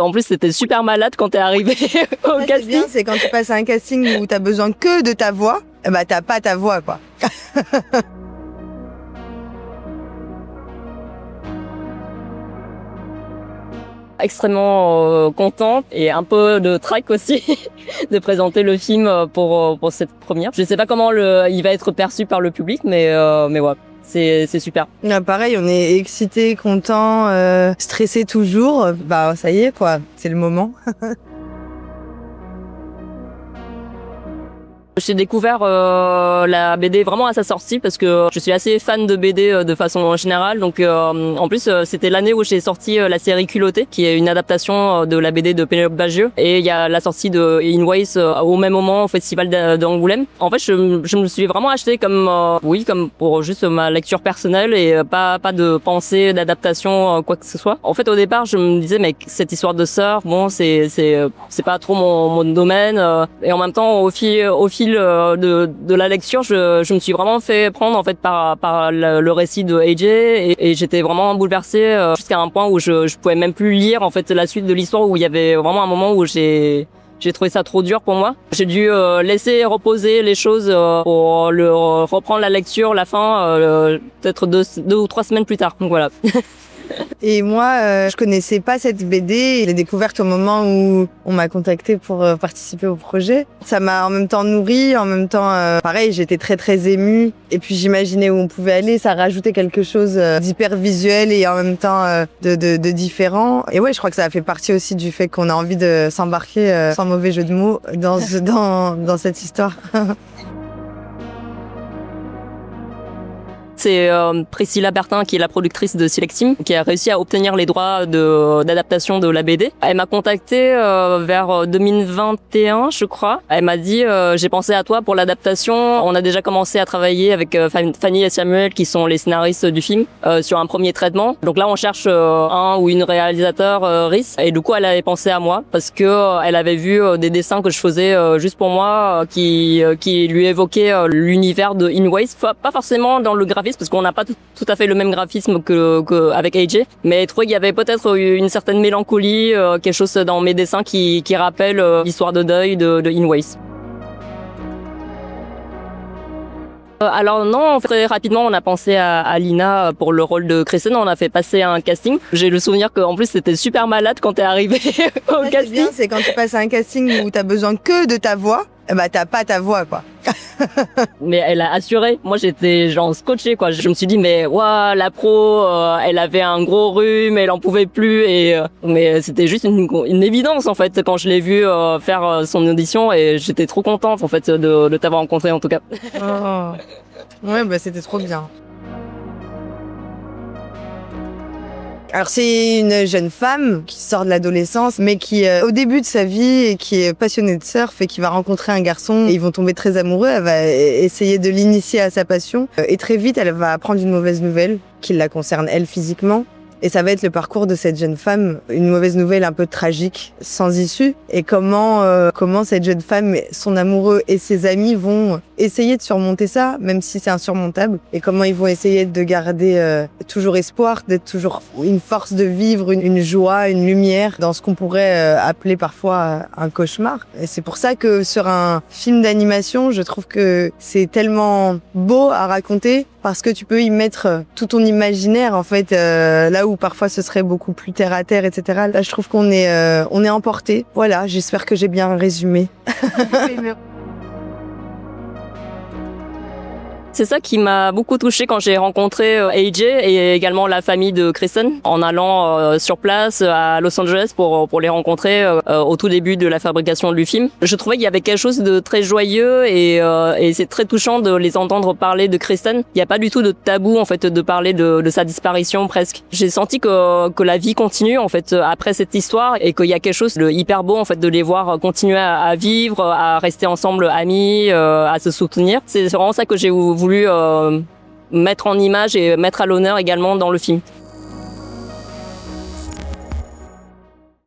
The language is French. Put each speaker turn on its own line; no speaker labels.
En plus, c'était super malade quand t'es arrivé au
C'est
casting.
bien, c'est quand tu passes à un casting où t'as besoin que de ta voix, bah t'as pas ta voix, quoi.
Extrêmement contente et un peu de trac aussi de présenter le film pour cette première. Je sais pas comment il va être perçu par le public, mais ouais, c'est super.
Pareil, on est excité, content, stressé toujours. Bah ça y est, quoi, c'est le moment.
J'ai découvert la BD vraiment à sa sortie parce que je suis assez fan de BD de façon générale. Donc en plus c'était l'année où j'ai sorti la série Culottée, qui est une adaptation de la BD de Pénélope Bagieux. Et il y a la sortie de In Ways au même moment au festival d'Angoulême. En fait, je me suis vraiment acheté comme comme pour juste ma lecture personnelle et pas de pensée d'adaptation quoi que ce soit. En fait, au départ, je me disais mais cette histoire de sœur, bon c'est pas trop mon domaine. Et en même temps, au fil de la lecture, je me suis vraiment fait prendre en fait par le récit de AJ et j'étais vraiment bouleversée jusqu'à un point où je pouvais même plus lire en fait la suite de l'histoire, où il y avait vraiment un moment où j'ai trouvé ça trop dur pour moi. J'ai dû laisser reposer les choses pour reprendre la lecture, la fin, peut-être deux ou 3 semaines plus tard. Donc voilà.
Et moi, je connaissais pas cette BD. Je l'ai découverte au moment où on m'a contactée pour participer au projet. Ça m'a en même temps nourrie, en même temps, pareil, j'étais très très émue. Et puis j'imaginais où on pouvait aller. Ça rajoutait quelque chose d'hyper visuel et en même temps de différent. Et ouais, je crois que ça a fait partie aussi du fait qu'on a envie de s'embarquer, sans mauvais jeu de mots, dans cette histoire.
C'est Priscilla Bertin, qui est la productrice de Selectim, qui a réussi à obtenir les droits d'adaptation de la BD. Elle m'a contactée vers 2021, je crois. Elle m'a dit j'ai pensé à toi pour l'adaptation. On a déjà commencé à travailler avec Fanny et Samuel, qui sont les scénaristes du film, sur un premier traitement. Donc là, on cherche un ou une réalisateur RIS. Et du coup, elle avait pensé à moi parce que elle avait vu des dessins que je faisais juste pour moi, qui lui évoquaient l'univers de In Ways, pas forcément dans le graphisme, parce qu'on n'a pas tout à fait le même graphisme que avec AJ, mais je trouvais qu'il y avait peut-être une certaine mélancolie, quelque chose dans mes dessins qui rappelle l'histoire de deuil de In Ways. Alors non, très rapidement, on a pensé à Lina pour le rôle de Kristen. On a fait passer un casting. J'ai le souvenir qu'en plus c'était super malade quand t'es arrivé au casting.
C'est bien, c'est quand tu passes à un casting où t'as besoin que de ta voix, bah t'as pas ta voix, quoi.
Mais elle a assuré. Moi, j'étais genre scotché, quoi. Je me suis dit, mais waouh, la pro, elle avait un gros rhume, elle en pouvait plus, mais c'était juste une évidence en fait quand je l'ai vue faire son audition, et j'étais trop contente en fait de t'avoir rencontré en tout cas.
Oh. Ouais, bah c'était trop bien. Alors c'est une jeune femme qui sort de l'adolescence, mais qui au début de sa vie et qui est passionnée de surf et qui va rencontrer un garçon et ils vont tomber très amoureux. Elle va essayer de l'initier à sa passion et très vite elle va apprendre une mauvaise nouvelle qui la concerne elle physiquement. Et ça va être le parcours de cette jeune femme, une mauvaise nouvelle un peu tragique, sans issue. Et comment cette jeune femme, son amoureux et ses amis vont essayer de surmonter ça, même si c'est insurmontable. Et comment ils vont essayer de garder toujours espoir, d'être toujours une force de vivre, une joie, une lumière dans ce qu'on pourrait appeler parfois un cauchemar. Et c'est pour ça que sur un film d'animation, je trouve que c'est tellement beau à raconter, parce que tu peux y mettre tout ton imaginaire en fait, là où parfois ce serait beaucoup plus terre à terre, etc. Là, je trouve qu'on est emporté. Voilà, j'espère que j'ai bien résumé.
C'est ça qui m'a beaucoup touchée quand j'ai rencontré AJ et également la famille de Kristen, en allant sur place à Los Angeles pour les rencontrer au tout début de la fabrication du film. Je trouvais qu'il y avait quelque chose de très joyeux et c'est très touchant de les entendre parler de Kristen. Il n'y a pas du tout de tabou en fait de parler de sa disparition presque. J'ai senti que la vie continue en fait après cette histoire, et qu'il y a quelque chose de hyper beau en fait de les voir continuer à vivre, à rester ensemble amis, à se soutenir. C'est vraiment ça que j'ai voulu mettre en image et mettre à l'honneur également dans le film.